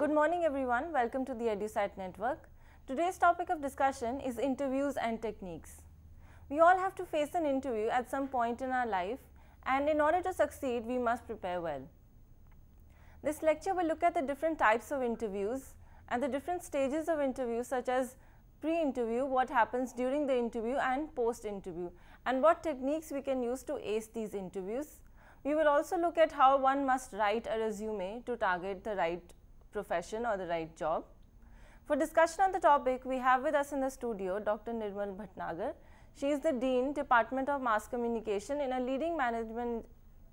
Good morning everyone, welcome to the EduSite Network. Today's topic of discussion is interviews and techniques. We all have to face an interview at some point in our life, and in order to succeed we must prepare well. This lecture will look at the different types of interviews and the different stages of interview, such as pre-interview, what happens during the interview, and post-interview, and what techniques we can use to ace these interviews. We will also look at how one must write a resume to target the right profession or the right job. For discussion on the topic, we have with us in the studio Dr. Nirmal Bhatnagar. She is the Dean, Department of Mass Communication in a leading management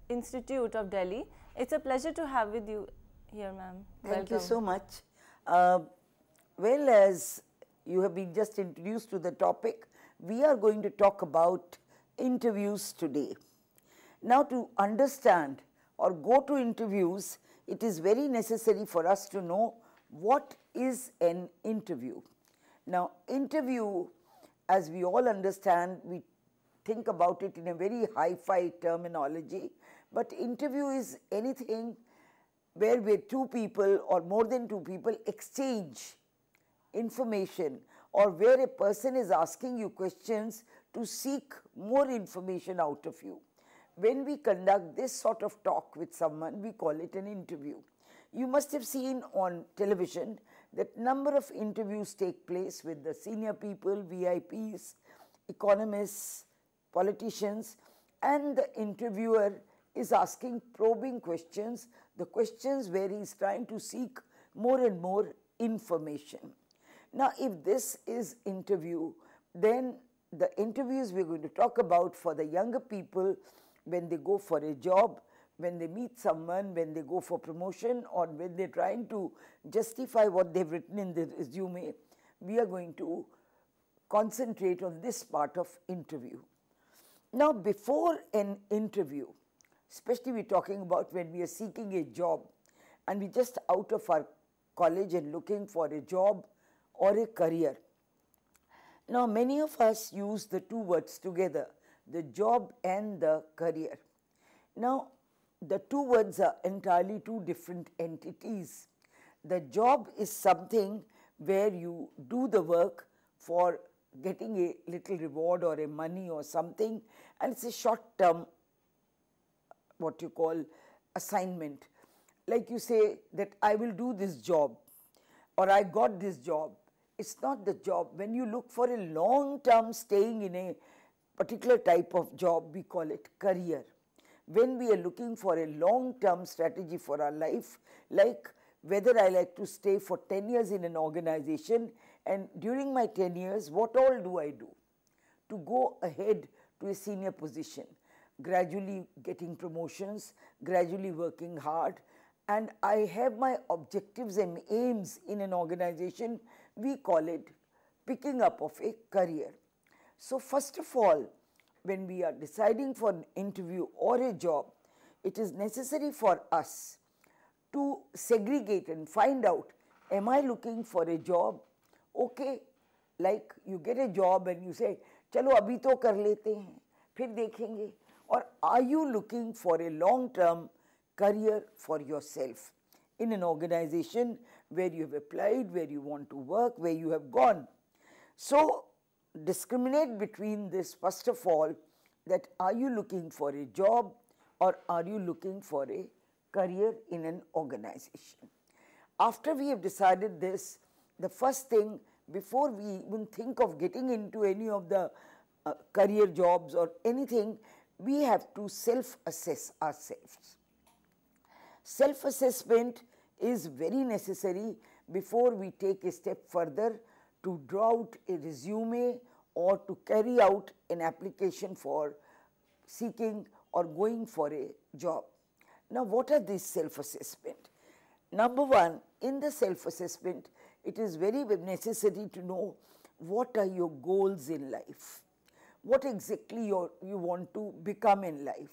institute of Delhi. It's a pleasure to have with you here, ma'am. Thank you so much. Well, as you have been just introduced to the topic, we are going to talk about interviews today. Now, to understand or go to interviews, it is very necessary for us to know what is an interview. Now, interview, as we all understand, we think about it in a very hi-fi terminology, but interview is anything where two people or more than two people exchange information, or where a person is asking you questions to seek more information out of you. When we conduct this sort of talk with someone, we call it an interview. You must have seen on television that number of interviews take place with the senior people, VIPs, economists, politicians, and the interviewer is asking probing questions, the questions where he is trying to seek more and more information. Now, if this is interview, then the interviews we are going to talk about for the younger people when they go for a job, when they meet someone, when they go for promotion, or when they are trying to justify what they have written in their resume, we are going to concentrate on this part of interview. Now, before an interview, especially we are talking about when we are seeking a job and we are just out of our college and looking for a job or a career. Now, many of us use the two words together, the job and the career. Now, the two words are entirely two different entities. The job is something where you do the work for getting a little reward or a money or something, and it's a short term, what you call assignment. Like you say that I will do this job or I got this job. It's not the job. When you look for a long term staying in a particular type of job, we call it career. When we are looking for a long term strategy for our life, like whether I like to stay for 10 years in an organization, and during my 10 years, what all do I do to go ahead to a senior position, gradually getting promotions, gradually working hard, and I have my objectives and aims in an organization, we call it picking up of a career. So, first of all, when we are deciding for an interview or a job, it is necessary for us to segregate and find out, am I looking for a job? Okay, like you get a job and you say, chalo abhi to kar lete hain, phir dekhenge. Or are you looking for a long-term career for yourself in an organization where you have applied, where you want to work, where you have gone? So, discriminate between this first of all, that are you looking for a job or are you looking for a career in an organization? After we have decided this, the first thing, before we even think of getting into any of the career jobs or anything, we have to self-assess ourselves. Self-assessment is very necessary before we take a step further to draw out a resume or to carry out an application for seeking or going for a job. Now, what are these self-assessment? Number one, in the self-assessment, it is very necessary to know what are your goals in life, what exactly you want to become in life,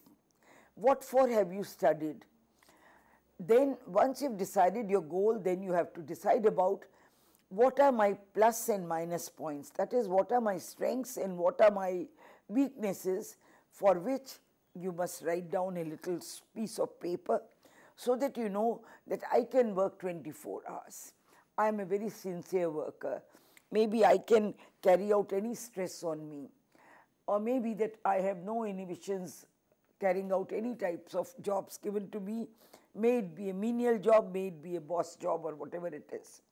what for have you studied. Then once you've decided your goal, then you have to decide about what are my plus and minus points, that is what are my strengths and what are my weaknesses, for which you must write down a little piece of paper so that you know that I can work 24 hours. I am a very sincere worker. Maybe I can carry out any stress on me, or maybe that I have no inhibitions carrying out any types of jobs given to me, may it be a menial job, may it be a boss job, or whatever it is.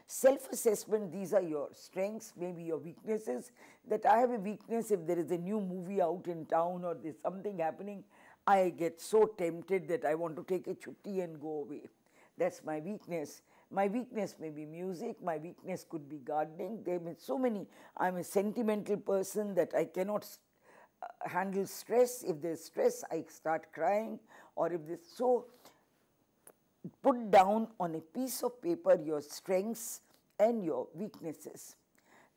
Self-assessment, these are your strengths, maybe your weaknesses. That I have a weakness, if there is a new movie out in town or there's something happening, I get so tempted that I want to take a chutti and go away. That's my weakness. My weakness may be music, my weakness could be gardening. There are so many. I'm a sentimental person that I cannot handle stress. If there's stress, I start crying, or if there's so. Put down on a piece of paper your strengths and your weaknesses.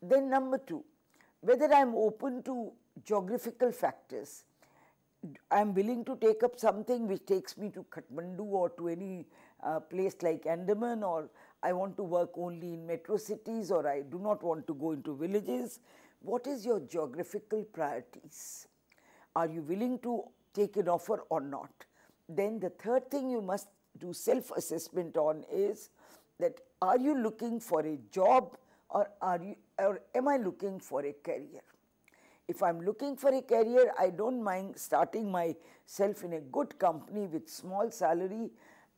Then number 2, whether I'm open to geographical factors. I'm willing to take up something which takes me to Kathmandu or to any place like Andaman, or I want to work only in metro cities, or I do not want to go into villages. What is your geographical priorities? Are you willing to take an offer or not? Then the third thing you must do self-assessment on is that are you looking for a job, or am I looking for a career? If I'm looking for a career, I don't mind starting myself in a good company with small salary,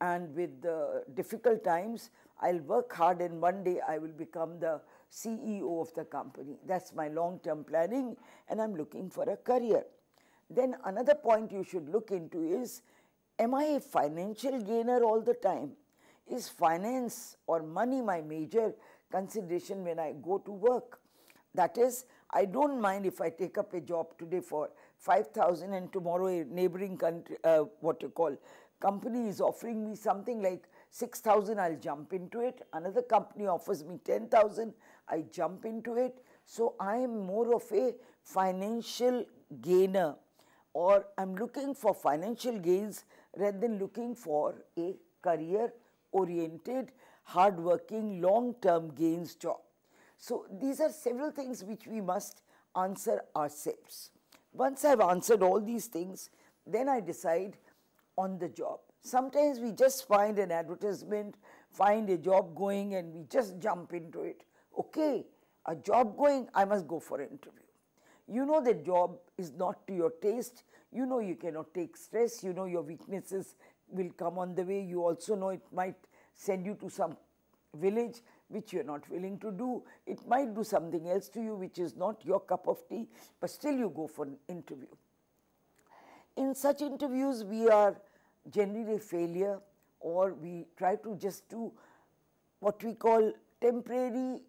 and with the difficult times, I'll work hard and one day I will become the CEO of the company. That's my long-term planning, and I'm looking for a career. Then another point you should look into is, am I a financial gainer all the time? Is finance or money my major consideration when I go to work? That is, I don't mind if I take up a job today for 5,000 and tomorrow a neighboring country, company is offering me something like 6,000, I'll jump into it. Another company offers me 10,000, I jump into it. So I am more of a financial gainer, or I'm looking for financial gains rather than looking for a career-oriented, hard-working, long-term gains job. So these are several things which we must answer ourselves. Once I've answered all these things, then I decide on the job. Sometimes we just find an advertisement, find a job going, and we just jump into it. Okay, a job going, I must go for an interview. You know that job is not to your taste. You know you cannot take stress. You know your weaknesses will come on the way. You also know it might send you to some village which you are not willing to do. It might do something else to you which is not your cup of tea, but still you go for an interview. In such interviews, we are generally a failure, or we try to just do what we call temporary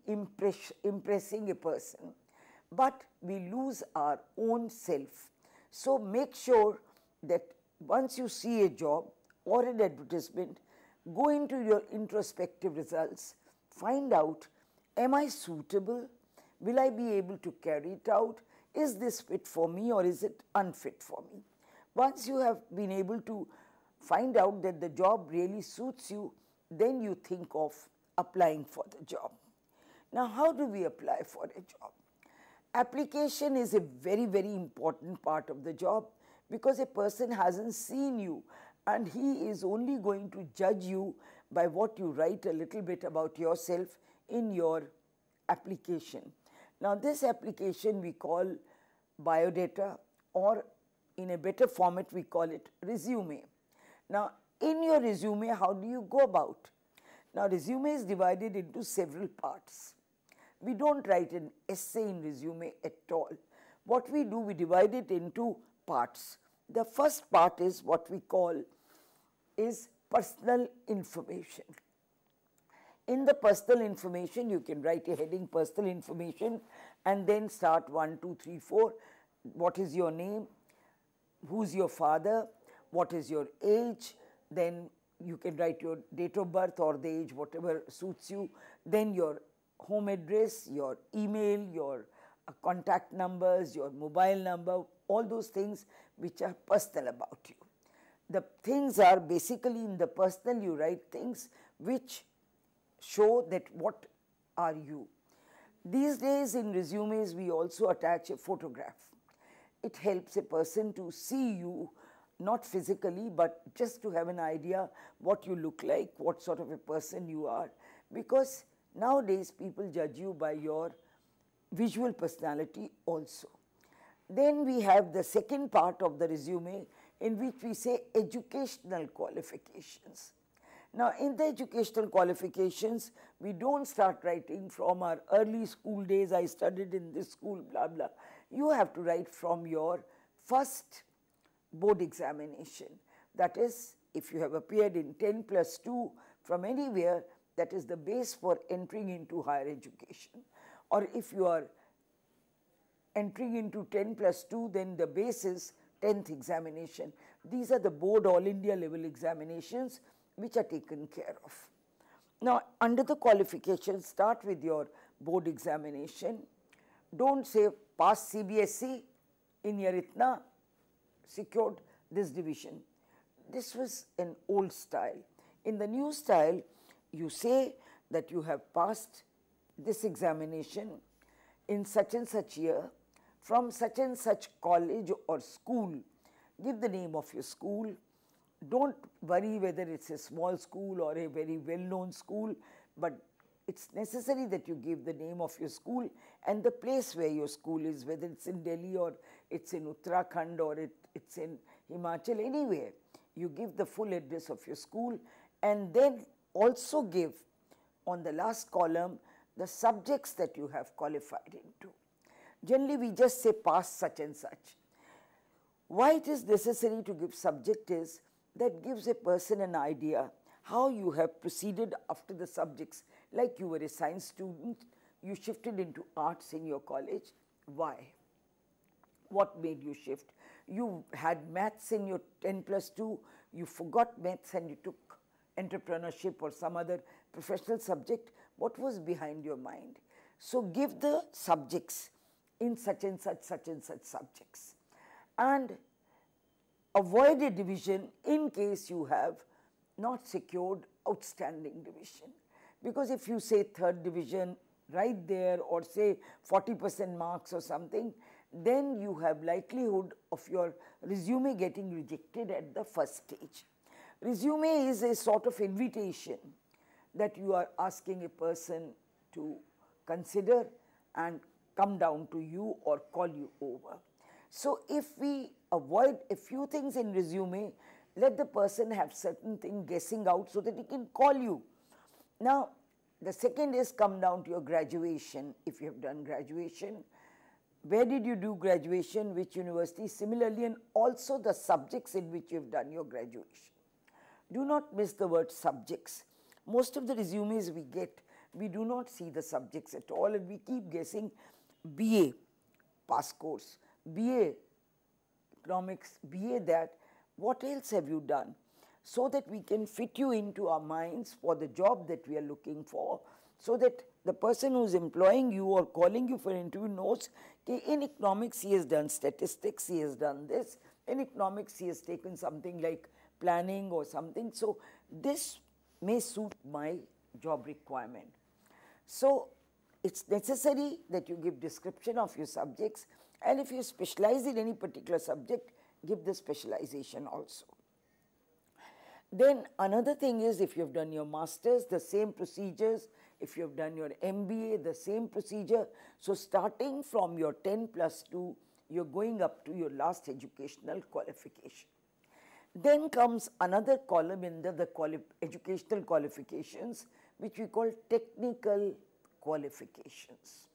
impressing a person, but we lose our own self. So make sure that once you see a job or an advertisement, go into your introspective results, find out, am I suitable? Will I be able to carry it out? Is this fit for me, or is it unfit for me? Once you have been able to find out that the job really suits you, then you think of applying for the job. Now, how do we apply for a job? Application is a very, very important part of the job, because a person hasn't seen you and he is only going to judge you by what you write a little bit about yourself in your application. Now, this application we call biodata, or in a better format we call it resume. Now, in your resume, how do you go about? Now, resume is divided into several parts. We don't write an essay in resume at all. What we do, we divide it into parts. The first part is what we call is personal information. In the personal information, you can write a heading, personal information, and then start 1, 2, 3, 4. What is your name? Who's your father? What is your age? Then you can write your date of birth or the age, whatever suits you. Then your home address, your email, your contact numbers, your mobile number, all those things which are personal about you. The things are basically in the personal, you write things which show that what are you. These days in resumes, we also attach a photograph. It helps a person to see you not physically, but just to have an idea what you look like, what sort of a person you are, because nowadays people judge you by your visual personality also. Then we have the second part of the resume in which we say educational qualifications. Now, in the educational qualifications, we don't start writing from our early school days, I studied in this school, blah, blah. You have to write from your first board examination. That is, if you have appeared in 10+2 from anywhere, that is the base for entering into higher education. Or if you are entering into 10+2, then the base is 10th examination. These are the board all India level examinations which are taken care of. Now, under the qualifications, start with your board examination. Don't say pass CBSE in your itna, secured this division. This was an old style. In the new style, you say that you have passed this examination in such and such year from such and such college or school. Give the name of your school. Don't worry whether it's a small school or a very well-known school, but it's necessary that you give the name of your school and the place where your school is, whether it's in Delhi or it's in Uttarakhand or it's in Himachal, anywhere. You give the full address of your school and then also give on the last column the subjects that you have qualified into. Generally, we just say pass such and such. Why it is necessary to give subject is that gives a person an idea how you have proceeded after the subjects. Like you were a science student, you shifted into arts in your college. Why? What made you shift? You had maths in your 10+2, you forgot maths and you took entrepreneurship or some other professional subject. What was behind your mind? So give the subjects in such and such subjects, and avoid a division in case you have not secured outstanding division. Because if you say third division right there or say 40% marks or something, then you have likelihood of your resume getting rejected at the first stage. Resume is a sort of invitation that you are asking a person to consider and come down to you or call you over. So if we avoid a few things in resume, let the person have certain thing guessing out so that he can call you. Now, the second is come down to your graduation. If you have done graduation, where did you do graduation, which university, similarly, and also the subjects in which you have done your graduation. Do not miss the word subjects. Most of the resumes we get, we do not see the subjects at all and we keep guessing BA, pass course, BA economics, BA that, what else have you done? So that we can fit you into our minds for the job that we are looking for, so that the person who is employing you or calling you for an interview knows that in economics he has done statistics, he has done this, in economics he has taken something like planning or something. So this may suit my job requirement. So it's necessary that you give description of your subjects, and if you specialize in any particular subject, give the specialization also. Then another thing is, if you have done your masters, the same procedures. If you have done your MBA, the same procedure. So starting from your 10+2, you're going up to your last educational qualification. Then comes another column in the educational qualifications, which we call technical qualifications.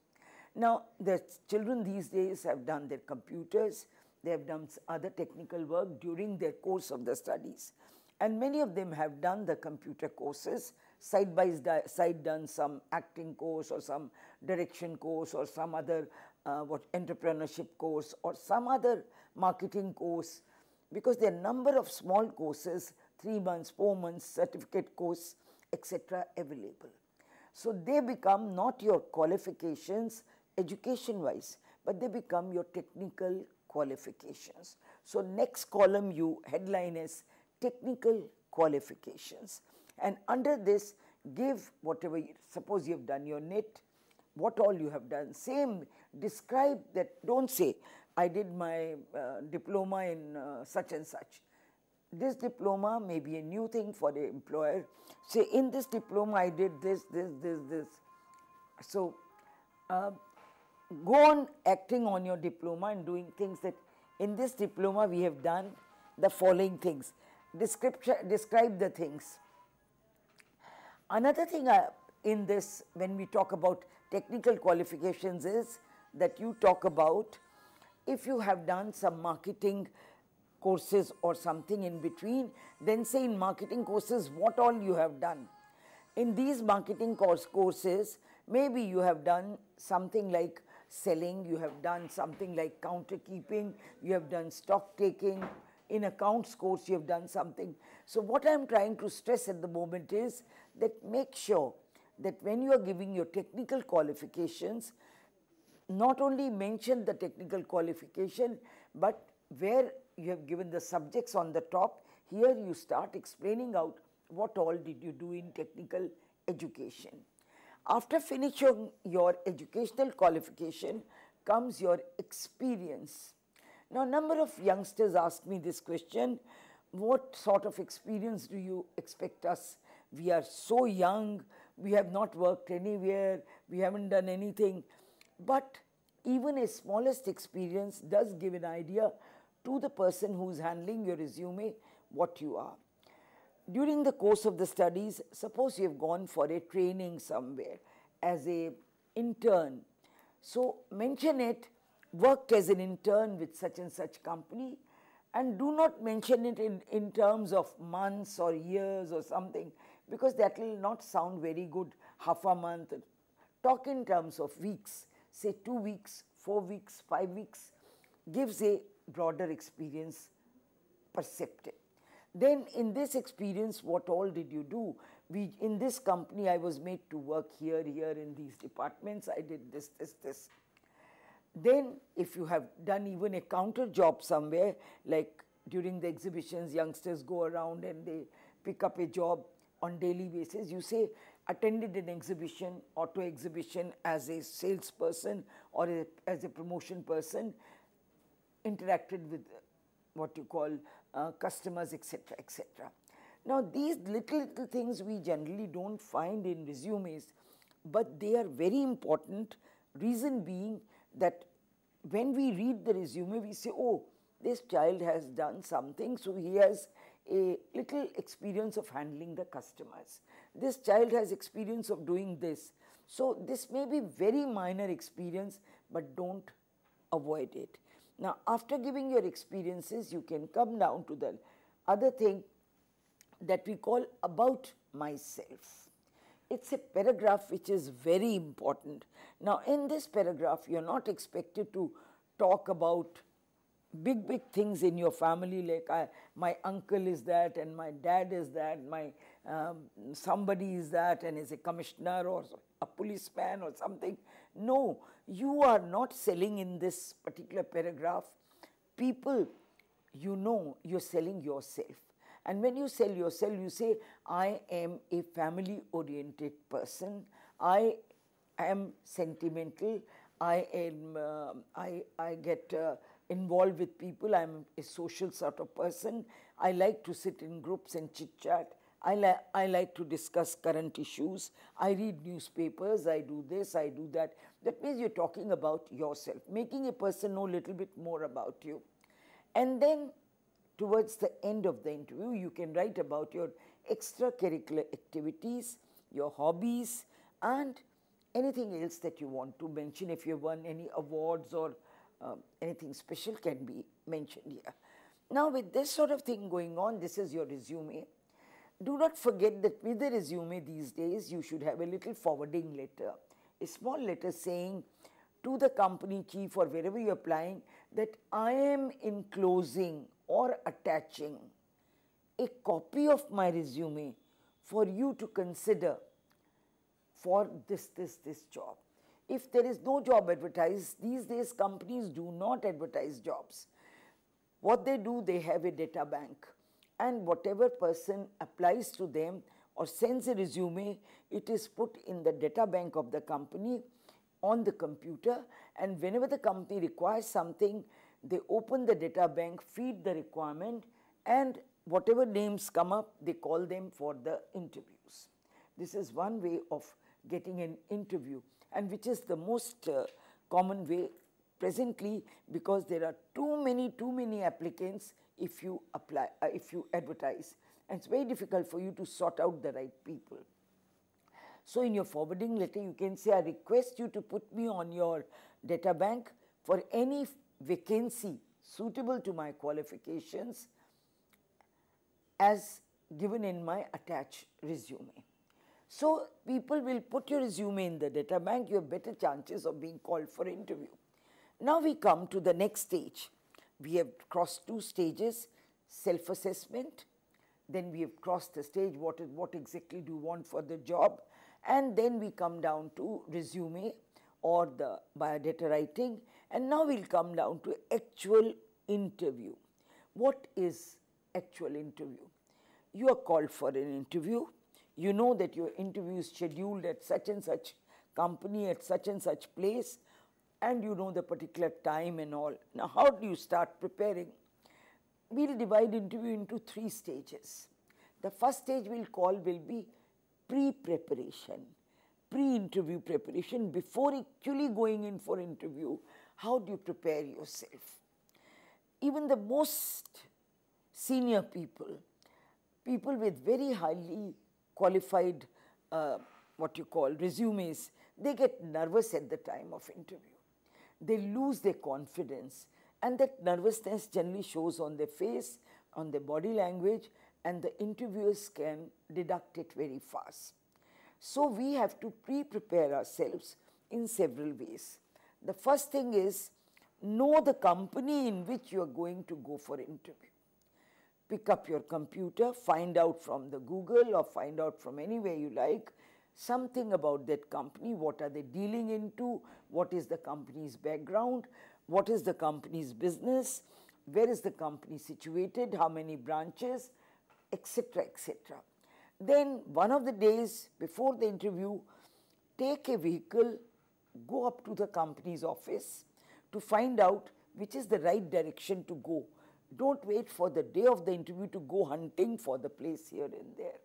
Now, the children these days have done their computers, they have done other technical work during their course of the studies. And many of them have done the computer courses, side by side done some acting course or some direction course or some other entrepreneurship course or some other marketing course, because there are number of small courses, 3 months, 4 months, certificate course, etc. available. So they become not your qualifications education wise, but they become your technical qualifications. So next column you headline is technical qualifications, and under this give whatever, suppose you have done your NET, what all you have done, same, describe that. Don't say I did my diploma in such and such. this diploma may be a new thing for the employer. Say, in this diploma I did this, this. So, go on acting on your diploma and doing things that in this diploma we have done the following things. Describe the things. Another thing in this, when we talk about technical qualifications, is that you talk about if you have done some marketing courses or something in between, then say in marketing courses what all you have done. In these marketing courses, maybe you have done something like selling, you have done something like counter keeping, you have done stock taking, in accounts course you have done something. So what I am trying to stress at the moment is that make sure that when you are giving your technical qualifications, not only mention the technical qualification, but where you have given the subjects on the top, here you start explaining out what all did you do in technical education. After finishing your educational qualification comes your experience. Now, a number of youngsters ask me this question, what sort of experience do you expect us? We are so young, we have not worked anywhere, we haven't done anything. But even a smallest experience does give an idea to the person who is handling your resume what you are. During the course of the studies, suppose you have gone for a training somewhere as an intern. So mention it, worked as an intern with such and such company, and do not mention it in terms of months or years or something, because that will not sound very good, half a month. Talk in terms of weeks, say 2 weeks, 4 weeks, 5 weeks, gives a broader experience perceptive. Then in this experience, what all did you do? In this company, I was made to work here, in these departments, I did this. Then if you have done even a counter job somewhere, like during the exhibitions, youngsters go around and they pick up a job on daily basis, you say, attended an exhibition, auto exhibition as a salesperson or as a promotion person, interacted with what you call customers, etc., etc. Now, these little things we generally don't find in resumes, but they are very important, reason being that when we read the resume, we say, oh, this child has done something, so he has a little experience of handling the customers. This child has experience of doing this. So, this may be very minor experience, but don't avoid it. Now, after giving your experiences, you can come down to the other thing that we call about myself. It's a paragraph which is very important. Now, in this paragraph, you're not expected to talk about big things in your family, like my uncle is that and my dad is that, my somebody is that and is a commissioner or a policeman or something. No, you are not selling in this particular paragraph people, you know, you're selling yourself. And when you sell yourself, you say, I am a family-oriented person, I am sentimental, I get involved with people, I am a social sort of person, I like to sit in groups and chit-chat, I like to discuss current issues, I read newspapers, I do this, I do that. That means you're talking about yourself, making a person know a little bit more about you. And then towards the end of the interview, you can write about your extracurricular activities, your hobbies, and anything else that you want to mention. If you have won any awards or anything special can be mentioned here. Now, with this sort of thing going on, this is your resume. Do not forget that with the resume these days, you should have a little forwarding letter, a small letter saying to the company chief or wherever you're applying that I am enclosing or attaching a copy of my resume for you to consider for this job. If there is no job advertised, these days companies do not advertise jobs. What they do, they have a data bank, and whatever person applies to them or sends a resume, it is put in the data bank of the company on the computer, and whenever the company requires something, they open the data bank, feed the requirement, and whatever names come up, they call them for the interviews. This is one way of getting an interview, and which is the most common way presently, because there are too many applicants if you apply, if you advertise, and it's very difficult for you to sort out the right people. So in your forwarding letter, you can say, I request you to put me on your data bank for any vacancy suitable to my qualifications as given in my attached resume. So people will put your resume in the data bank, you have better chances of being called for interview. Now we come to the next stage. We have crossed 2 stages, self-assessment, then we have crossed the stage, what exactly do you want for the job, and then we come down to resume or the biodata writing, and now we'll come down to actual interview. What is actual interview? You are called for an interview. You know that your interview is scheduled at such and such company, at such and such place, and you know the particular time and all. Now, how do you start preparing? We'll divide interview into 3 stages. The first stage we'll call will be pre-preparation, pre-interview preparation. Before actually going in for interview, how do you prepare yourself? Even the most senior people with very highly qualified, what you call resumes, they get nervous at the time of interview. They lose their confidence, and that nervousness generally shows on their face, on their body language, and the interviewers can deduct it very fast. So we have to pre-prepare ourselves in several ways. The first thing is, know the company in which you are going to go for interview. Pick up your computer, find out from the Google or find out from anywhere you like something about that company. What are they dealing into? What is the company's background? What is the company's business? Where is the company situated? How many branches? Etc., etc. Then one of the days before the interview, take a vehicle, go up to the company's office to find out which is the right direction to go. Don't wait for the day of the interview to go hunting for the place here and there.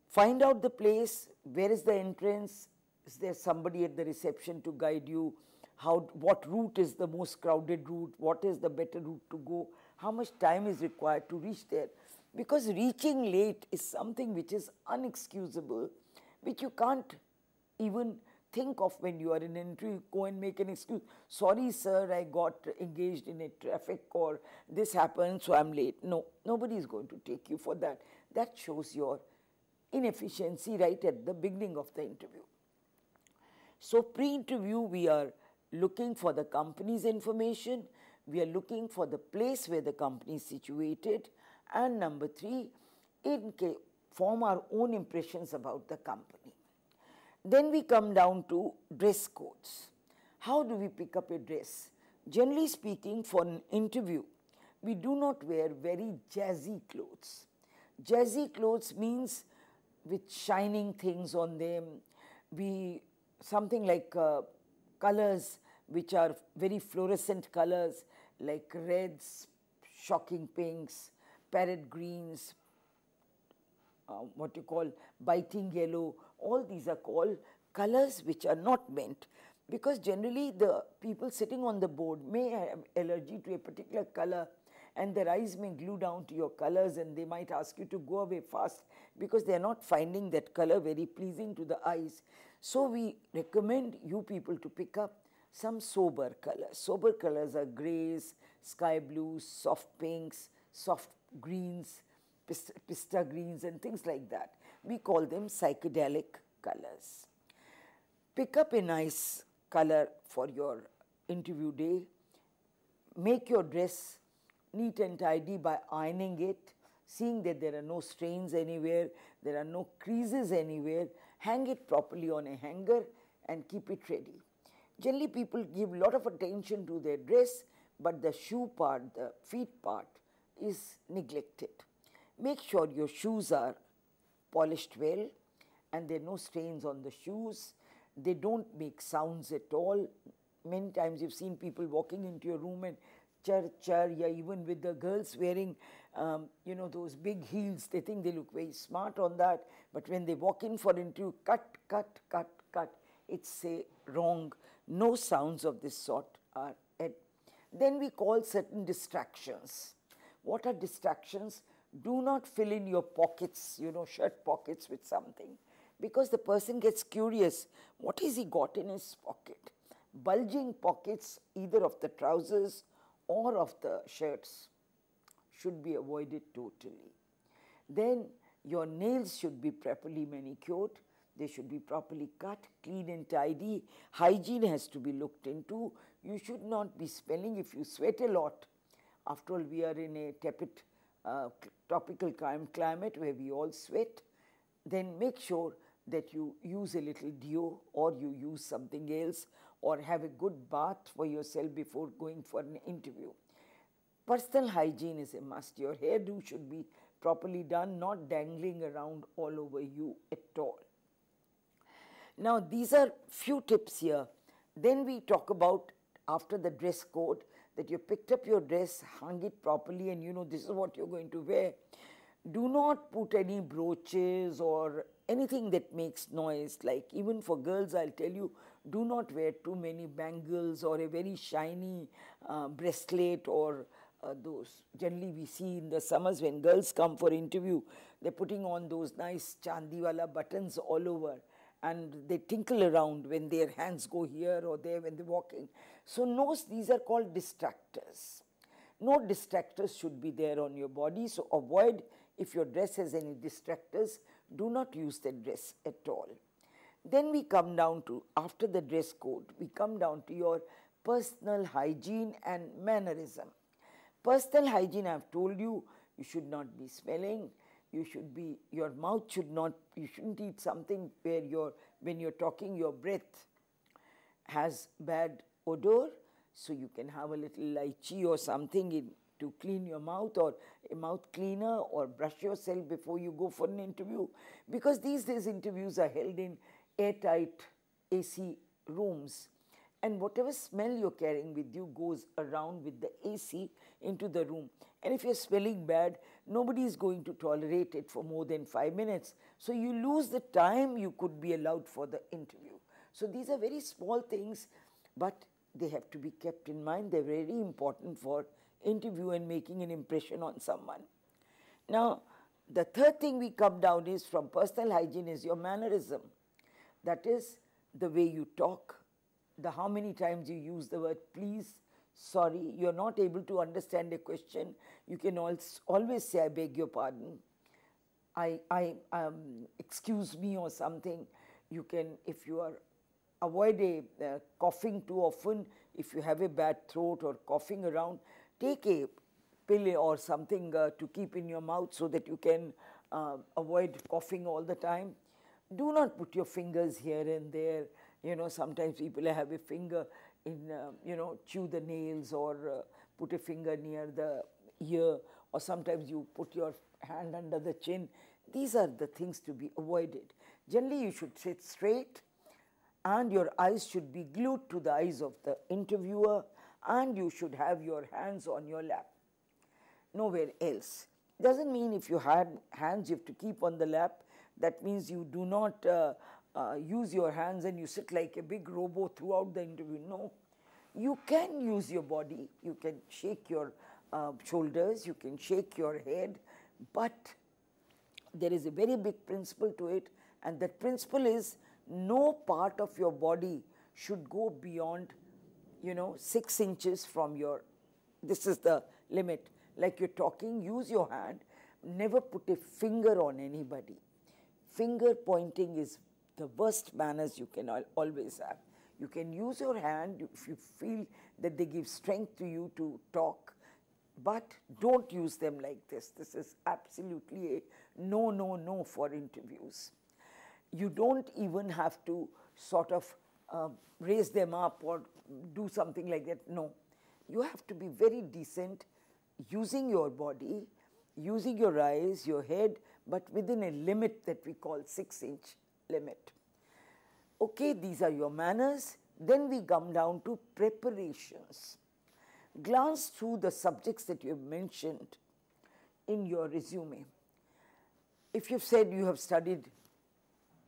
Find out the place, where is the entrance, is there somebody at the reception to guide you, what route is the most crowded route, what is the better route to go, how much time is required to reach there. Because reaching late is something which is unexcusable, which you can't even think of when you are in an interview. Go and make an excuse. Sorry, sir, I got engaged in a traffic, or this happened, so I'm late. No, nobody is going to take you for that. That shows your inefficiency right at the beginning of the interview. So pre-interview, we are looking for the company's information. We are looking for the place where the company is situated. And number 3, form our own impressions about the company. Then we come down to dress codes. How do we pick up a dress? Generally speaking, for an interview, we do not wear very jazzy clothes. Jazzy clothes means with shining things on them, something like colors which are very fluorescent colors like reds, shocking pinks, parrot greens, what you call biting yellow. All these are called colors which are not meant, because generally the people sitting on the board may have allergy to a particular color, and their eyes may glue down to your colors, and they might ask you to go away fast because they are not finding that color very pleasing to the eyes. So we recommend you people to pick up some sober colors. Sober colors are grays, sky blues, soft pinks, soft greens, pista greens, and things like that. We call them psychedelic colors. Pick up a nice color for your interview day. Make your dress neat and tidy by ironing it, seeing that there are no stains anywhere, there are no creases anywhere. Hang it properly on a hanger and keep it ready. Generally, people give a lot of attention to their dress, but the shoe part, the feet part is neglected. Make sure your shoes are polished well and there are no stains on the shoes. They don't make sounds at all. Many times you've seen people walking into your room and char, yeah, even with the girls wearing, you know, those big heels, they think they look very smart on that. But when they walk in for interview, cut, cut, cut, cut, it's wrong. No sounds of this sort are at. Then we call certain distractions. What are distractions? Do not fill in your pockets, you know, shirt pockets with something, because the person gets curious. What has he got in his pocket? Bulging pockets, either of the trousers or of the shirts, should be avoided totally. Then your nails should be properly manicured. They should be properly cut, clean and tidy. Hygiene has to be looked into. You should not be smelling if you sweat a lot. After all, we are in a tepid tropical climate where we all sweat. Then make sure that you use a little deo, or you use something else, or have a good bath for yourself before going for an interview. Personal hygiene is a must. Your hairdo should be properly done, not dangling around all over you at all. Now, these are few tips here. Then we talk about, after the dress code, that you picked up your dress, hung it properly, and you know this is what you're going to wear. Do not put any brooches or anything that makes noise. Like even for girls, I'll tell you, do not wear too many bangles or a very shiny bracelet or those. Generally we see in the summers when girls come for interview, they're putting on those nice chandiwala buttons all over, and they tinkle around when their hands go here or there when they're walking. So no, these are called distractors. No distractors should be there on your body, so avoid. If your dress has any distractors, do not use that dress at all. Then we come down to, after the dress code, we come down to your personal hygiene and mannerism. Personal hygiene, I've told you, you should not be smelling. You should be, your mouth should not, you shouldn't eat something where when you're talking, your breath has bad odor. So you can have a little lychee or something to clean your mouth, or a mouth cleaner, or brush yourself before you go for an interview. Because these days interviews are held in airtight AC rooms, and whatever smell you're carrying with you goes around with the AC into the room. And if you're smelling bad, nobody is going to tolerate it for more than 5 minutes. So you lose the time you could be allowed for the interview. So these are very small things, but they have to be kept in mind. They're very important for interview and making an impression on someone. Now, the third thing we come down is, from personal hygiene, is your mannerism. That is the way you talk, how many times you use the word please, sorry. You're not able to understand a question, you can always say, I beg your pardon, excuse me, or something. You can, if you are, avoid coughing too often. If you have a bad throat or coughing around, take a pill or something to keep in your mouth so that you can avoid coughing all the time. Do not put your fingers here and there. You know, sometimes people have a finger in, you know, chew the nails, or put a finger near the ear, or sometimes you put your hand under the chin. These are the things to be avoided. Generally, you should sit straight, and your eyes should be glued to the eyes of the interviewer, and you should have your hands on your lap, nowhere else. Doesn't mean if you had hands you have to keep on the lap. That means you do not use your hands and you sit like a big robo throughout the interview. No, you can use your body. You can shake your shoulders, you can shake your head, but there is a very big principle to it, and that principle is no part of your body should go beyond, you know, 6 inches from your, this is the limit. Like you're talking, use your hand, never put a finger on anybody. Finger pointing is the worst manners you can always have. You can use your hand if you feel that they give strength to you to talk, but don't use them like this. This is absolutely a no, no, no for interviews. You don't even have to sort of raise them up or do something like that. No, you have to be very decent, using your body, using your eyes, your head, but within a limit that we call 6-inch limit. Okay, these are your manners. Then we come down to preparations. glance through the subjects that you have mentioned in your resume. If you've said you have studied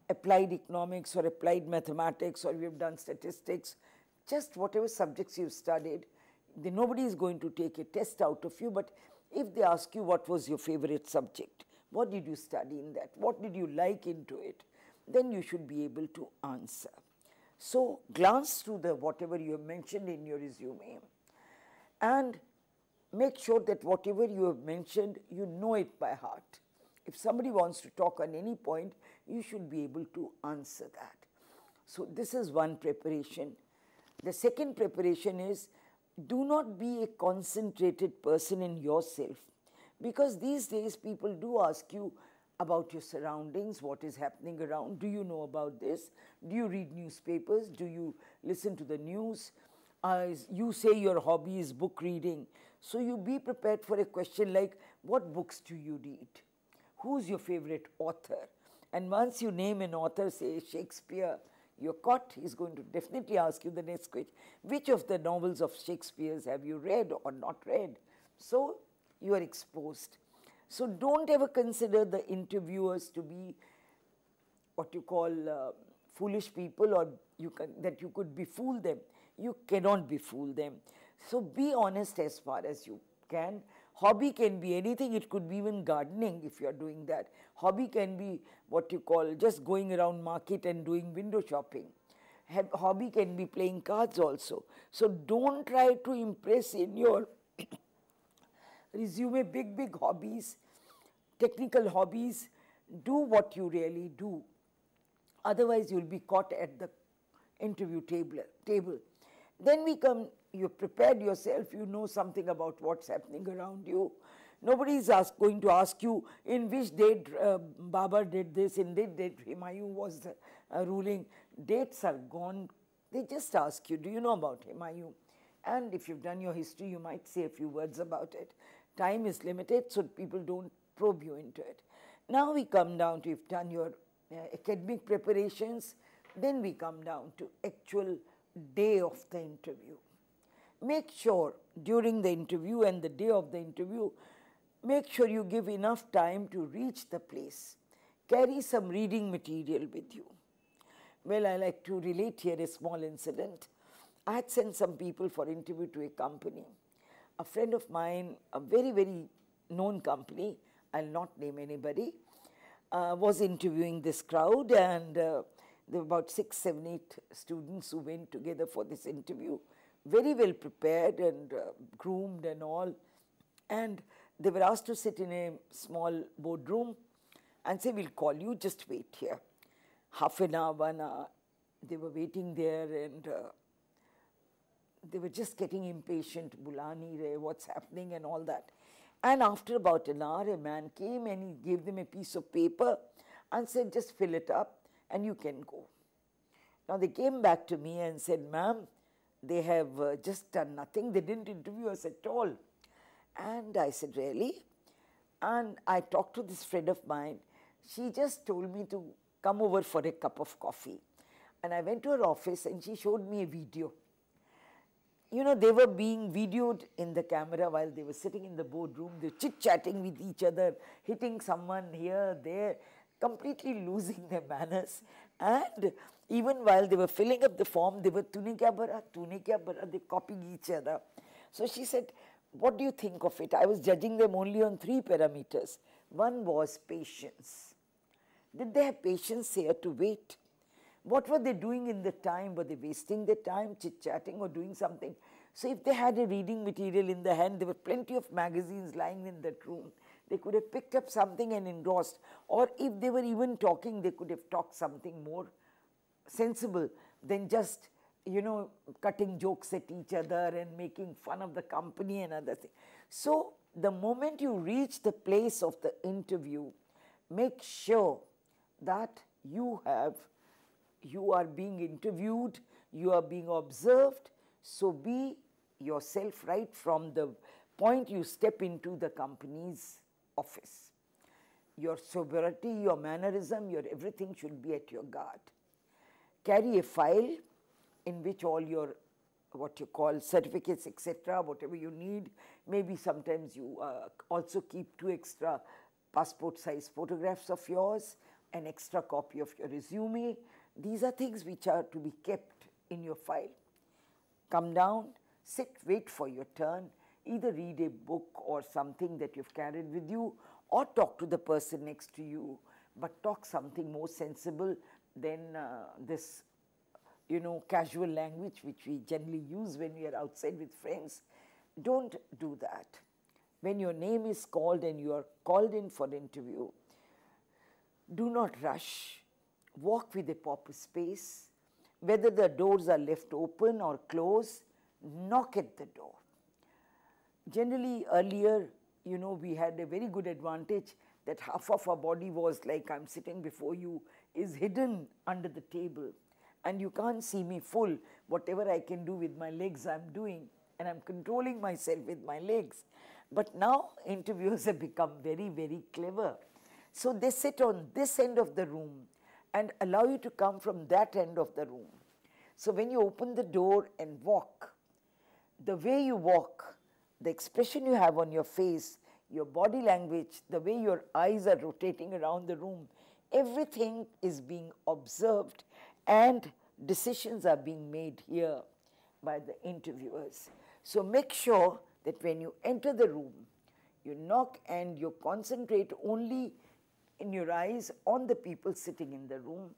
applied economics or applied mathematics, or you have done statistics, just whatever subjects you've studied, nobody is going to take a test out of you, but if they ask you what was your favorite subject, what did you study in that, what did you like into it, then you should be able to answer. So glance through the whatever you have mentioned in your resume and make sure that whatever you have mentioned, you know it by heart. If somebody wants to talk on any point, you should be able to answer that. So this is one preparation. The second preparation is, do not be a concentrated person in yourself, because these days people do ask you about your surroundings, what is happening around. Do you know about this? Do you read newspapers? Do you listen to the news? You say your hobby is book reading. So you be prepared for a question like, what books do you read? Who's your favorite author? And once you name an author, say Shakespeare, you're caught. He's going to definitely ask you the next question. Which of the novels of Shakespeare's have you read or not read? So you are exposed. So don't ever consider the interviewers to be what you call foolish people, or that you could befool them. You cannot befool them. So be honest as far as you can. Hobby can be anything. It could be even gardening if you are doing that. Hobby can be what you call just going around market and doing window shopping. Hobby can be playing cards also. So don't try to impress in your resume big hobbies, technical hobbies. Do what you really do. Otherwise, you'll be caught at the interview table. Then we come, you've prepared yourself, you know something about what's happening around you. Nobody is going to ask you in which date Babur did this, in which date Humayun was ruling. Dates are gone. They just ask you, do you know about Humayun? And if you've done your history, you might say a few words about it. Time is limited, so people don't probe you into it. Now we come down to, you've done your academic preparations, then we come down to actual day of the interview. Make sure during the interview and the day of the interview, make sure you give enough time to reach the place. Carry some reading material with you. Well, I like to relate here a small incident. I had sent some people for interview to a company. A friend of mine, a very known company, I'll not name anybody, was interviewing this crowd, and there were about 6, 7, 8 students who went together for this interview, very well prepared and groomed and all. And they were asked to sit in a small boardroom and say, we'll call you, just wait here. Half an hour, 1 hour, they were waiting there, and they were just getting impatient, Bulani Re, what's happening and all that. And after about an hour, a man came and he gave them a piece of paper and said, just fill it up and you can go. Now they came back to me and said, ma'am, they have just done nothing. They didn't interview us at all. And I said, really? And I talked to this friend of mine. She just told me to come over for a cup of coffee. And I went to her office and she showed me a video. You know, they were being videoed in the camera while they were sitting in the boardroom. They were chit-chatting with each other, hitting someone here, there, completely losing their manners. And even while they were filling up the form, they were tune kya bara, they copying each other. So she said, what do you think of it? I was judging them only on 3 parameters. One was patience. Did they have patience here to wait? What were they doing in the time? Were they wasting their time, chit-chatting or doing something? So if they had a reading material in their hand, there were plenty of magazines lying in that room. They could have picked up something and engrossed. Or if they were even talking, they could have talked something more sensible than just, you know, cutting jokes at each other and making fun of the company and other things. So the moment you reach the place of the interview, make sure that you are being interviewed, you are being observed. So be yourself right from the point you step into the company's office. Your sobriety, your mannerism, your everything should be at your guard. Carry a file in which all your what you call certificates, etc., whatever you need. Maybe sometimes you also keep 2 extra passport size photographs of yours, an extra copy of your resume. These are things which are to be kept in your file. Come down, sit, wait for your turn, either read a book or something that you've carried with you, or talk to the person next to you, but talk something more sensible than this, casual language which we generally use when we are outside with friends. Don't do that. When your name is called and you are called in for interview, do not rush. Walk with a proper space. Whether the doors are left open or closed, knock at the door. Generally, earlier, we had a very good advantage that half of our body was like I'm sitting before you is hidden under the table, and you can't see me full. Whatever I can do with my legs, I'm doing, and I'm controlling myself with my legs. But now interviewers have become very, very clever. So they sit on this end of the room and allow you to come from that end of the room. So when you open the door and walk, the way you walk, the expression you have on your face, your body language, the way your eyes are rotating around the room, everything is being observed and decisions are being made here by the interviewers. So make sure that when you enter the room, you knock and you concentrate only in your eyes on the people sitting in the room,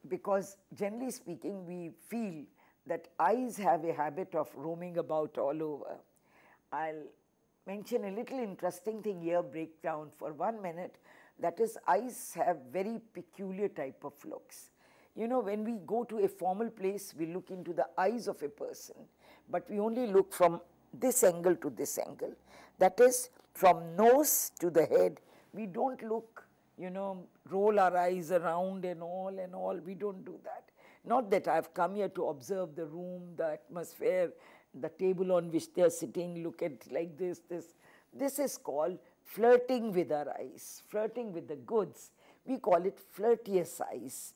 because generally speaking, we feel that eyes have a habit of roaming about all over. I'll mention a little interesting thing here, breakdown for 1 minute, that is, eyes have very peculiar type of looks. When we go to a formal place, we look into the eyes of a person, but we only look from this angle to this angle. That is, from nose to the head. We don't look, roll our eyes around and all. We don't do that. Not that I've come here to observe the room, the atmosphere, the table on which they're sitting, look at like this. This is called flirting with our eyes, flirting with the goods. We call it flirtious eyes.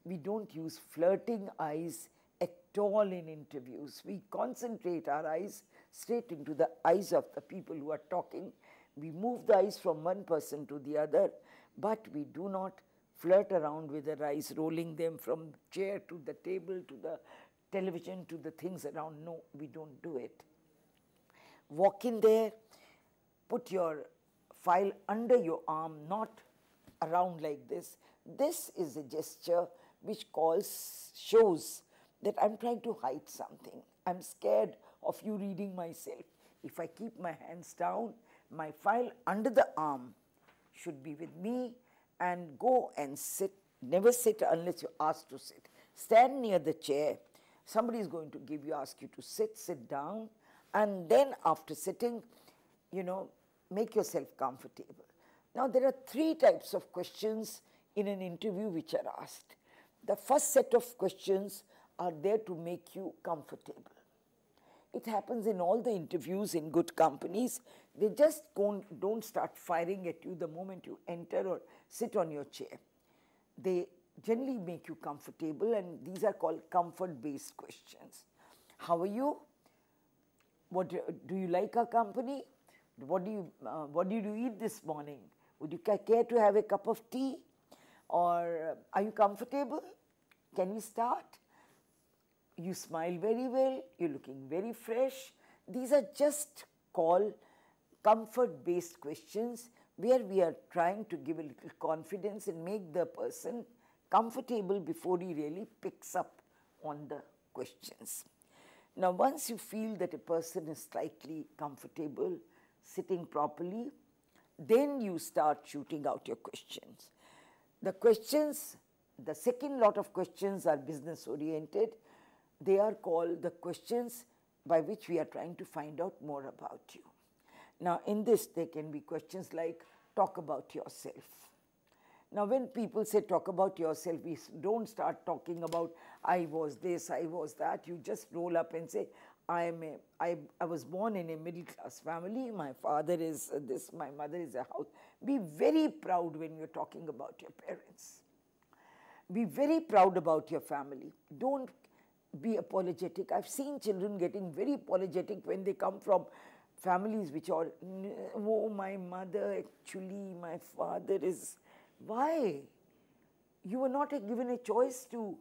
We don't use flirting eyes at all in interviews. We concentrate our eyes straight into the eyes of the people who are talking. We move the eyes from one person to the other, but we do not flirt around with our eyes, rolling them from chair to the table to the television to the things around. No, we don't do it. Walk in there, put your file under your arm, not around like this. This is a gesture which shows that I'm trying to hide something. I'm scared of you reading myself. If I keep my hands down, my file under the arm should be with me, and go and sit. Never sit unless you're asked to sit. Stand near the chair. Somebody is going to ask you to sit down, and then after sitting, make yourself comfortable. Now, there are 3 types of questions in an interview which are asked. The first set of questions are there to make you comfortable. It happens in all the interviews in good companies. They just don't start firing at you the moment you enter or sit on your chair. They generally make you comfortable, and these are called comfort-based questions. How are you? What do you like our company? What did you eat this morning? Would you care to have a cup of tea? Or are you comfortable? Can we start? You smile very well, you're looking very fresh. These are just called comfort-based questions, where we are trying to give a little confidence and make the person comfortable before he really picks up on the questions. Now, once you feel that a person is slightly comfortable, sitting properly, then you start shooting out your questions. The second lot of questions are business-oriented. They are called the questions by which we are trying to find out more about you. Now, in this, there can be questions like, talk about yourself. Now, when people say talk about yourself, we don't start talking about, I was this, I was that. You just roll up and say, I was born in a middle-class family. My father is this, my mother is a house. Be very proud when you're talking about your parents. Be very proud about your family. Don't be apologetic. I've seen children getting very apologetic when they come from families which are, oh, my mother, actually, my father is, why? You were not given a choice to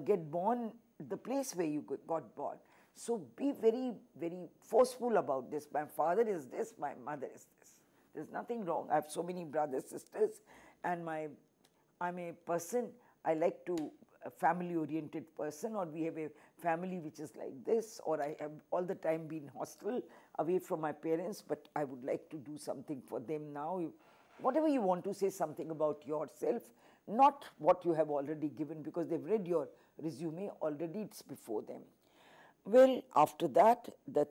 get born the place where you got born. So be very, very forceful about this. My father is this, my mother is this. There's nothing wrong. I have so many brothers, sisters, and I'm a person, I like to, a family-oriented person, or we have a family which is like this, or I have all the time been hostel, away from my parents, but I would like to do something for them now. Whatever you want to say something about yourself, not what you have already given, because they've read your resume already, it's before them. Well, after that, the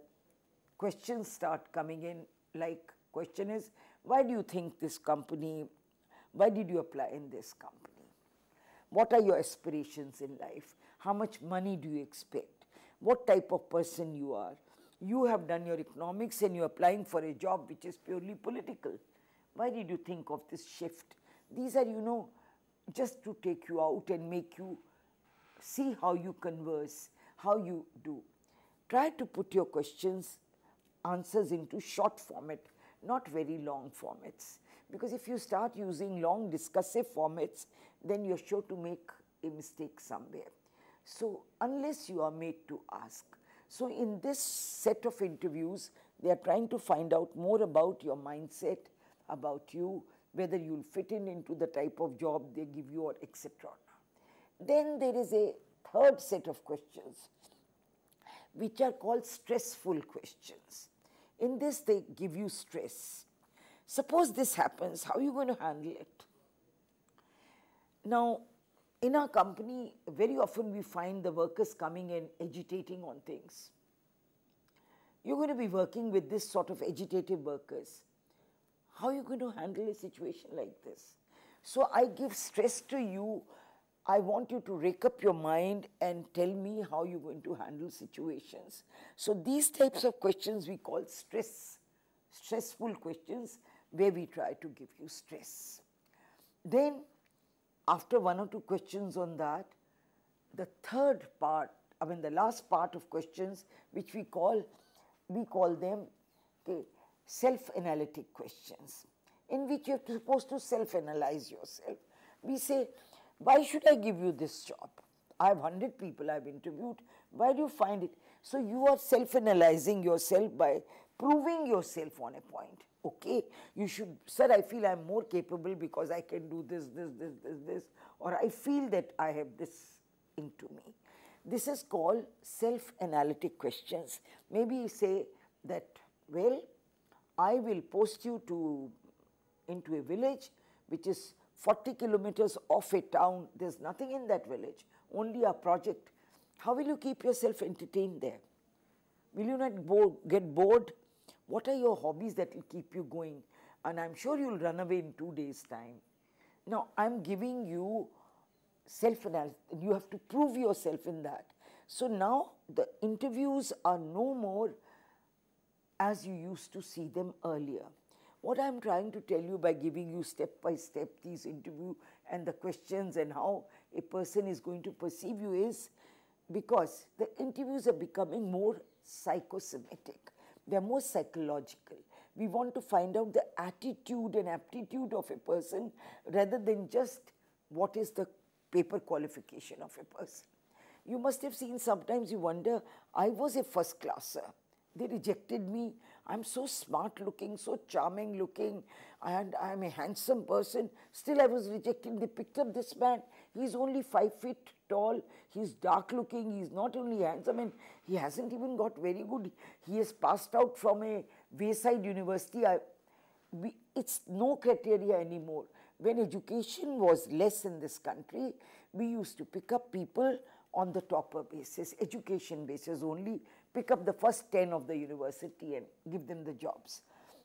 questions start coming in, like question is, why do you think this company, why did you apply in this company? What are your aspirations in life? How much money do you expect? What type of person you are? You have done your economics and you're applying for a job which is purely political. Why did you think of this shift? These are, just to take you out and make you see how you converse, how you do. Try to put your questions, answers into short format, not very long formats. Because if you start using long discussive formats, then you're sure to make a mistake somewhere. So unless you are made to ask. So in this set of interviews, they are trying to find out more about your mindset, about you, whether you'll fit into the type of job they give you, or etc. Then there is a third set of questions, which are called stressful questions. In this, they give you stress. Suppose this happens, how are you going to handle it? Now, in our company, very often we find the workers coming and agitating on things. You're going to be working with this sort of agitated workers. How are you going to handle a situation like this? So I give stress to you. I want you to rake up your mind and tell me how you're going to handle situations. So these types of questions we call stressful questions, where we try to give you stress. Then, after one or two questions on that, the third part, the last part of questions, which we call them self-analytic questions, in which you're supposed to self-analyze yourself. We say, why should I give you this job? I have 100 people I've interviewed. Why do you find it? So you are self-analyzing yourself by proving yourself on a point. Okay, you should, sir, I feel I'm more capable because I can do this, or I feel that I have this into me. This is called self-analytic questions. Maybe you say that, well, I will post you into a village which is 40 kilometers off a town. There's nothing in that village, only a project. How will you keep yourself entertained there? Will you not get bored? What are your hobbies that will keep you going? And I'm sure you'll run away in 2 days' time. Now, I'm giving you self-analysis. You have to prove yourself in that. So now the interviews are no more as you used to see them earlier. What I'm trying to tell you by giving you step by step these interview and the questions and how a person is going to perceive you is because the interviews are becoming more psychosomatic. They're more psychological. We want to find out the attitude and aptitude of a person rather than just what is the paper qualification of a person. You must have seen sometimes you wonder, I was a first classer. They rejected me. I'm so smart looking, so charming looking, and I'm a handsome person. Still I was rejected. They picked up this man. He's only 5 feet tall. He's dark looking. He's not only handsome, and he hasn't even got very good. He has passed out from a wayside university. It's no criteria anymore. When education was less in this country, we used to pick up people on the topper basis, education basis only, pick up the first 10 of the university and give them the jobs.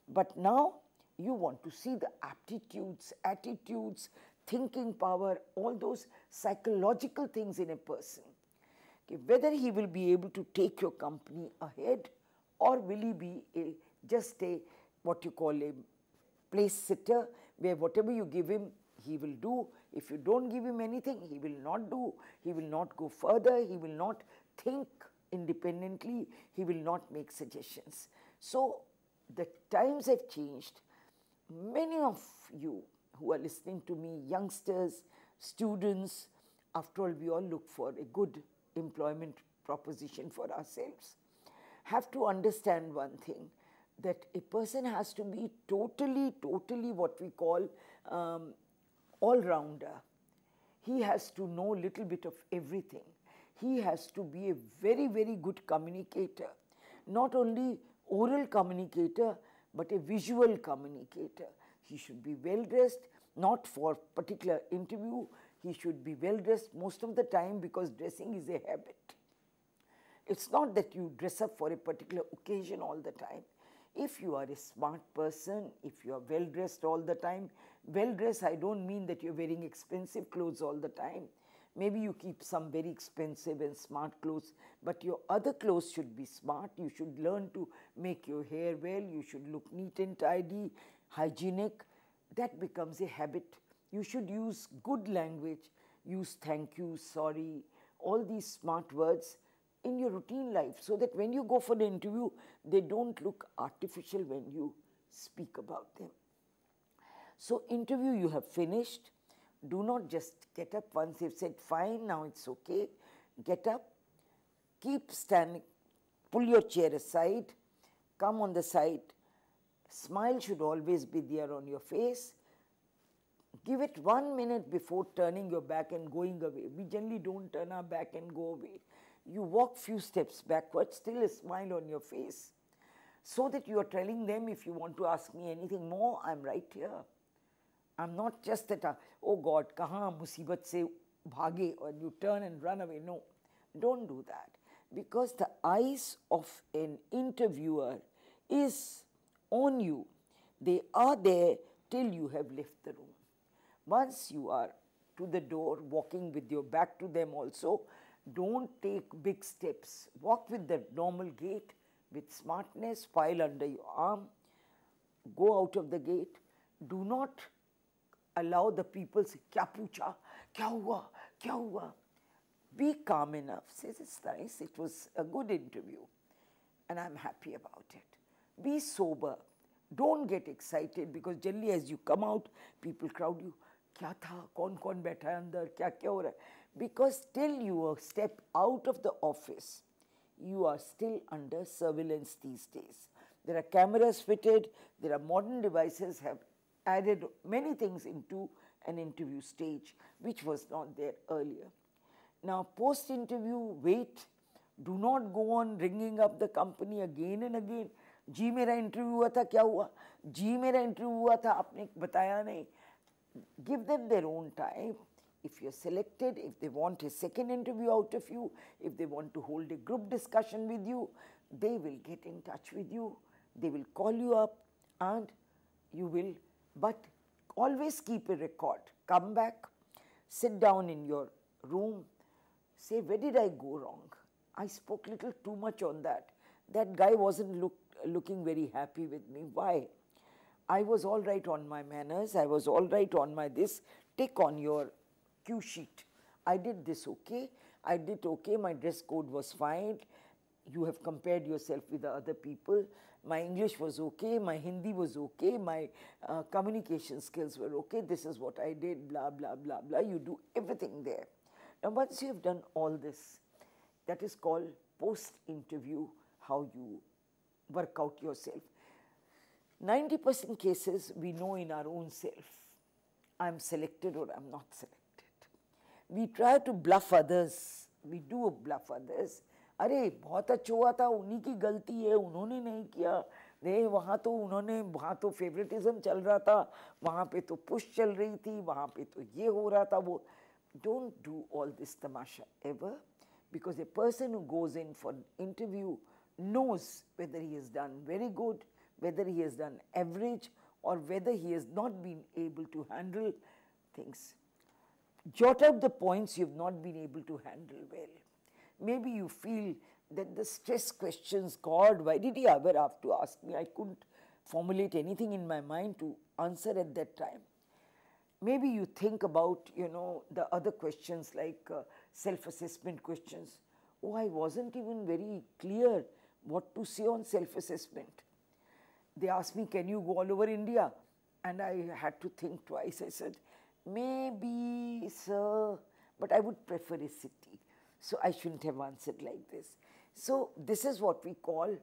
But now you want to see the aptitudes, attitudes, thinking power, all those psychological things in a person. Okay, whether he will be able to take your company ahead or will he be just a what you call a place sitter where whatever you give him, he will do. If you don't give him anything, he will not do. He will not go further. He will not think independently, he will not make suggestions. So the times have changed. Many of you who are listening to me, youngsters, students, after all, we all look for a good employment proposition for ourselves, have to understand one thing, that a person has to be totally what we call all-rounder. He has to know a little bit of everything. He has to be a very good communicator, not only oral communicator, but a visual communicator. He should be well dressed, not for particular interview. He should be well dressed most of the time, because dressing is a habit. It's not that you dress up for a particular occasion all the time. If you are a smart person, if you are well dressed all the time, well dressed, I don't mean that you're wearing expensive clothes all the time. Maybe you keep some very expensive and smart clothes, but your other clothes should be smart. You should learn to make your hair well. You should look neat and tidy, hygienic. That becomes a habit. You should use good language, use thank you, sorry, all these smart words in your routine life, so that when you go for the interview, they don't look artificial when you speak about them. So interview you have finished. Do not just get up once you've said, fine, now it's okay. Get up, keep standing, pull your chair aside, come on the side. Smile should always be there on your face. Give it 1 minute before turning your back and going away. We generally don't turn our back and go away. You walk few steps backwards, still a smile on your face, so that you are telling them, if you want to ask me anything more, I'm right here. I'm not just that, oh God, kahan musibat se bhage, or you turn and run away. No, don't do that. Because the eyes of an interviewer is on you. They are there till you have left the room. Once you are to the door, walking with your back to them also, don't take big steps. Walk with the normal gait, with smartness, file under your arm, go out of the gate. Do not allow the people to say, kya pucha, kya hua, kya hua. Be calm enough. Say, it's nice, it was a good interview and I'm happy about it. Be sober. Don't get excited, because generally as you come out, people crowd you. Kya tha? Kaun baitha hai andar? Kya ho raha hai? Because till you step out of the office, you are still under surveillance these days. There are cameras fitted, there are modern devices have added many things into an interview stage, which was not there earlier. Now, post-interview, wait. Do not go on ringing up the company again and again. जी मेरा interview हुआ था, क्या हुआ? जी मेरा interview हुआ था, आपने बताया नहीं. Give them their own time. If you're selected, if they want a second interview out of you, if they want to hold a group discussion with you, they will get in touch with you. They will call you up and you will, but always keep a record. Come back, sit down in your room, say, where did I go wrong? I spoke a little too much on that. That guy wasn't looking very happy with me. Why? I was all right on my manners. I was all right on my this. Take on your cue sheet. I did this okay. I did okay. My dress code was fine. You have compared yourself with the other people. My English was okay. My Hindi was okay. My communication skills were okay. This is what I did, blah, blah, blah, blah. You do everything there. Now, once you have done all this, that is called post-interview, how you work out yourself. 90% cases we know in our own self. I'm selected or I'm not selected. We try to bluff others. We do bluff others. अरे बहुत अच्छा हुआ था, उन्हीं की गलती है, उन्होंने नहीं किया. नहीं, वहाँ तो फेवरेटिज्म चल रहा था, वहाँ पे तो पुश चल रही थी, वहाँ पे तो ये हो रहा था वो. Don't do all this tamasha ever, because a person who goes in for an interview knows whether he has done very good, whether he has done average, or whether he has not been able to handle things. Jot out the points you have not been able to handle well. Maybe you feel that the stress questions, God, why did he ever have to ask me? I couldn't formulate anything in my mind to answer at that time. Maybe you think about, the other questions like self-assessment questions. oh, I wasn't even very clear what to say on self-assessment. They asked me, can you go all over India? And I had to think twice. I said, maybe, sir, but I would prefer a city. So I shouldn't have answered like this. So this is what we call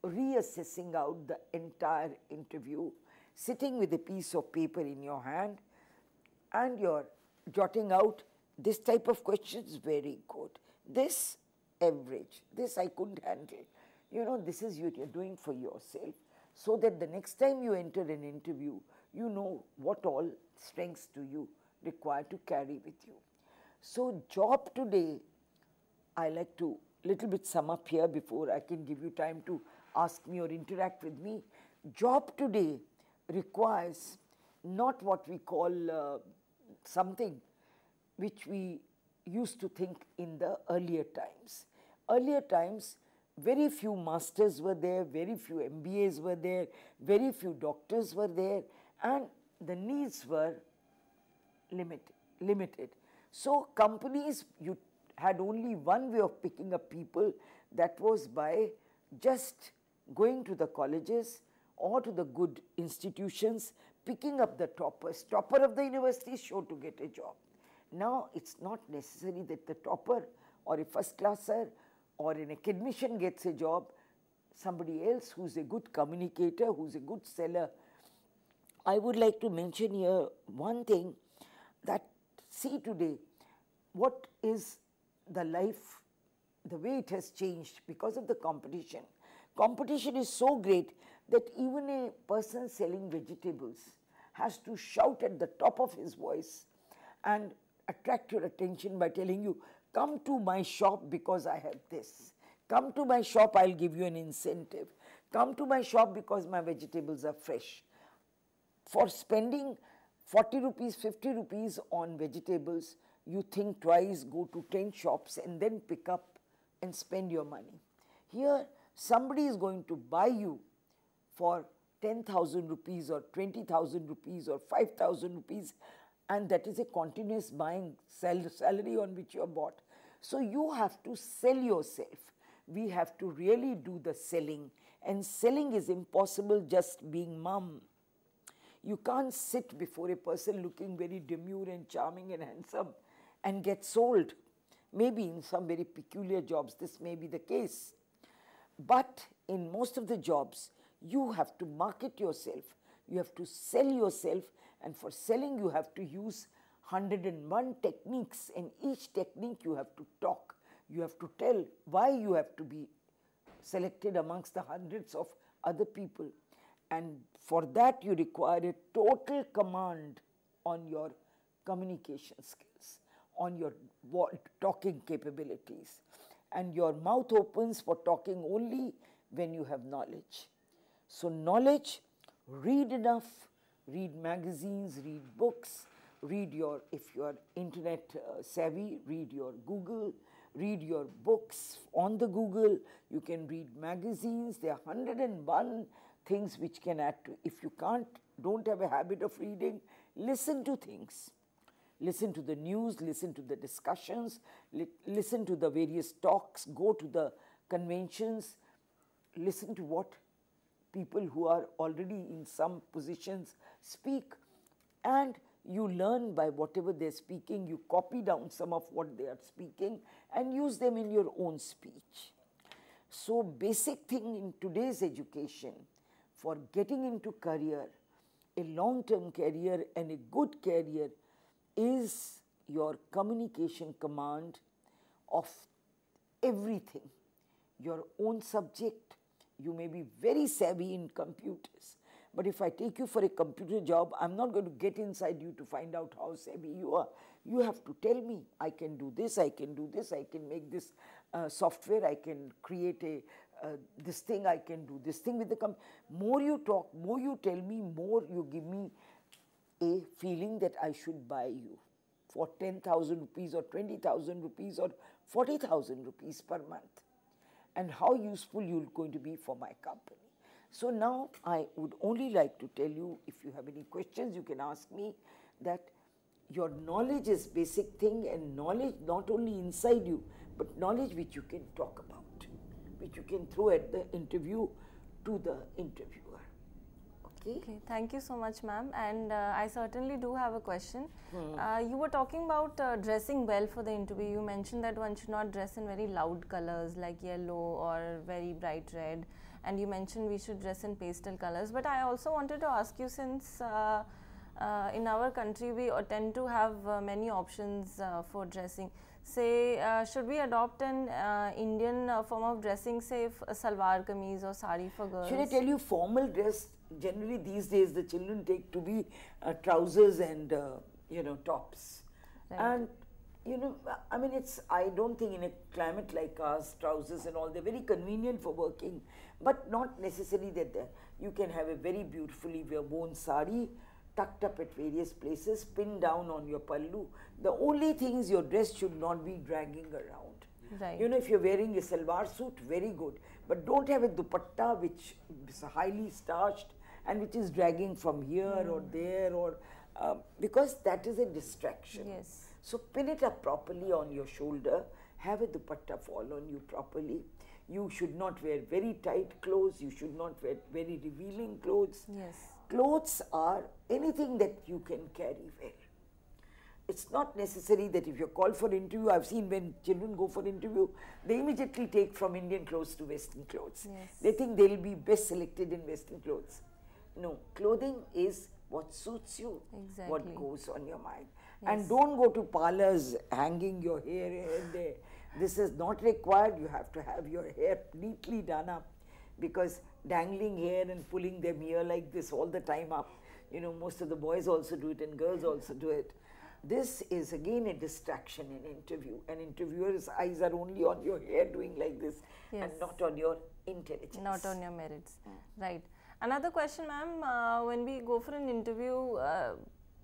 reassessing out the entire interview, sitting with a piece of paper in your hand and you're jotting out this type of questions, very good. This, average. This I couldn't handle. You know, this is what you're doing for yourself, so that the next time you enter an interview, you know what all strengths do you require to carry with you. So job today, I like to little bit sum up here before I can give you time to ask me or interact with me. Job today requires not what we call something which we used to think in the earlier times. Earlier times, very few masters were there, very few MBAs were there, very few doctors were there, and the needs were limited. So companies, you had only one way of picking up people, that was by just going to the colleges or to the good institutions, picking up the toppers. Topper of the university is sure to get a job. Now, it's not necessary that the topper or a first classer or an academician gets a job. Somebody else who's a good communicator, who's a good seller. I would like to mention here one thing, that see today, what is the life, the way it has changed because of the competition. Competition is so great that even a person selling vegetables has to shout at the top of his voice and attract your attention by telling you, come to my shop because I have this. Come to my shop, I'll give you an incentive. Come to my shop because my vegetables are fresh. For spending 40 rupees, 50 rupees on vegetables, you think twice, go to 10 shops and then pick up and spend your money. Here, somebody is going to buy you for 10,000 rupees or 20,000 rupees or 5,000 rupees, and that is a continuous buying salary on which you are bought. So you have to sell yourself. We have to really do the selling, and selling is impossible just being mum. You can't sit before a person looking very demure and charming and handsome and get sold. Maybe in some very peculiar jobs this may be the case. But in most of the jobs, you have to market yourself, you have to sell yourself, and for selling you have to use 101 techniques, and each technique you have to talk. You have to tell why you have to be selected amongst the hundreds of other people. And for that you require a total command on your communication skills, on your talking capabilities. And your mouth opens for talking only when you have knowledge. So knowledge, read enough, read magazines, read books, read your, if you are internet savvy, read your Google, read your books on the Google. You can read magazines. There are 101 things which can add to. If you don't have a habit of reading, listen to things. Listen to the news, listen to the discussions, listen to the various talks, go to the conventions, listen to what people who are already in some positions speak, and you learn by whatever they're speaking. You copy down some of what they are speaking and use them in your own speech. So basic thing in today's education for getting into career, a long-term career and a good career, is your communication command of everything. Your own subject, you may be very savvy in computers, but if I take you for a computer job, I'm not going to get inside you to find out how savvy you are. You have to tell me, I can do this, I can do this, I can make this software, I can create a this thing, I can do this thing with the computer. More you talk, more you tell me, more you give me a feeling that I should buy you for 10,000 rupees or 20,000 rupees or 40,000 rupees per month, and how useful you're going to be for my company. So now I would only like to tell you, if you have any questions, you can ask me, that your knowledge is basic thing, and knowledge not only inside you, but knowledge which you can talk about, which you can throw at the interview to the interviewer. Okay, thank you so much, ma'am. And I certainly do have a question. You were talking about dressing well for the interview. You mentioned that one should not dress in very loud colors like yellow or very bright red. And you mentioned we should dress in pastel colors. But I also wanted to ask you, since in our country we tend to have many options for dressing. Say, should we adopt an Indian form of dressing, say a salwar kameez or sari for girls? Should I tell you, formal dress generally these days the children take to be trousers and tops. Right. And I mean, I don't think in a climate like ours, trousers and all, they're very convenient for working, but not necessarily that you can have a very beautifully worn sari tucked up at various places, pinned down on your pallu. The only thing is your dress should not be dragging around. Right. If you're wearing a salwar suit, very good, but don't have a dupatta which is highly starched and which is dragging from here or there, or because that is a distraction. Yes. So pin it up properly on your shoulder, have a dupatta fall on you properly. You should not wear very tight clothes, you should not wear very revealing clothes. Yes. Clothes are anything that you can carry well. It's not necessary that if you're called for interview, I've seen when children go for interview, they immediately take from Indian clothes to Western clothes. Yes. They think they'll be best selected in Western clothes. No, clothing is what suits you, Exactly. what goes on your mind. Yes. And don't go to parlors hanging your hair here and there. This is not required. You have to have your hair neatly done up, because dangling hair and pulling them here like this all the time up, most of the boys also do it and girls also do it. This is again a distraction in interview. An interviewer's eyes are only on your hair doing like this, Yes. and not on your intelligence. Not on your merits. Right. Another question, ma'am, when we go for an interview,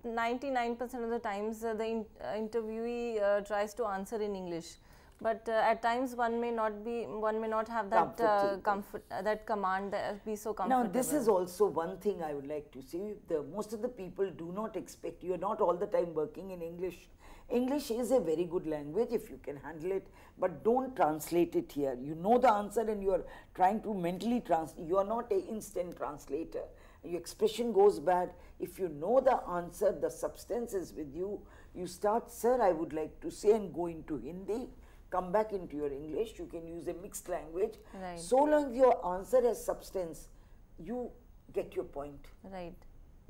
99% of the times the interviewee tries to answer in English, but at times one may not have that comfort, that command, be so comfortable. Now this is also one thing I would like to say. Most of the people do not expect, you are not all the time working in English. English is a very good language if you can handle it, but don't translate it here. You know the answer and you are trying to mentally translate. You are not an instant translator. Your expression goes bad. If you know the answer, the substance is with you. You start, sir, I would like to say, and go into Hindi, come back into your English. You can use a mixed language. Right. So long as your answer has substance, you get your point. Right.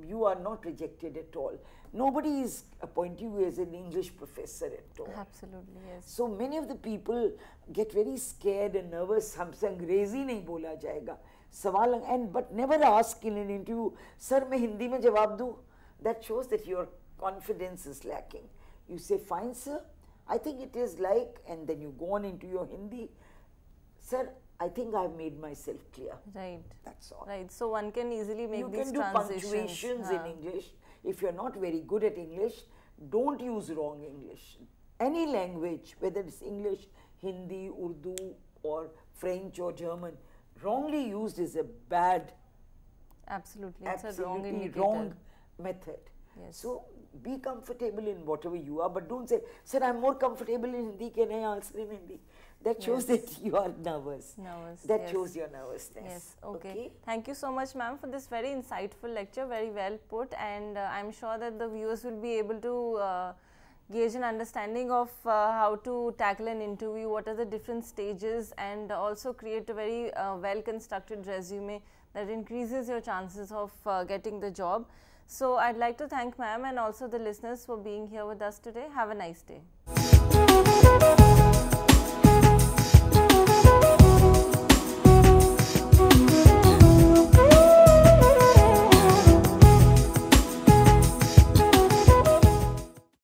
You are not rejected at all. Nobody is appointing you as an English professor at all. Absolutely, yes. So many of the people get very scared and nervous. हमसे अंग्रेजी नहीं बोला जाएगा. सवाल but never ask in an interview, sir मैं हिंदी में जवाब दूँ. That shows that your confidence is lacking. You say, fine sir, I think it is like, and then you go on into your Hindi. Sir, I think I've made myself clear. Right. That's all. Right. So one can easily make You these can do transitions. punctuations in English. If you're not very good at English, don't use wrong English. Any language, whether it's English, Hindi, Urdu, or French or German, wrongly used is a bad, Absolutely. It's a wrong absolutely indicator. wrong method. Yes. So be comfortable in whatever you are, but don't say, sir, I'm more comfortable in Hindi, can I answer in Hindi? That shows that you are nervous. Nervous, That yes. shows your nervousness. Yes, okay. Thank you so much, ma'am, for this very insightful lecture, very well put, and I'm sure that the viewers will be able to gauge an understanding of how to tackle an interview, what are the different stages, and also create a very well constructed resume that increases your chances of getting the job. So I'd like to thank ma'am and also the listeners for being here with us today. Have a nice day.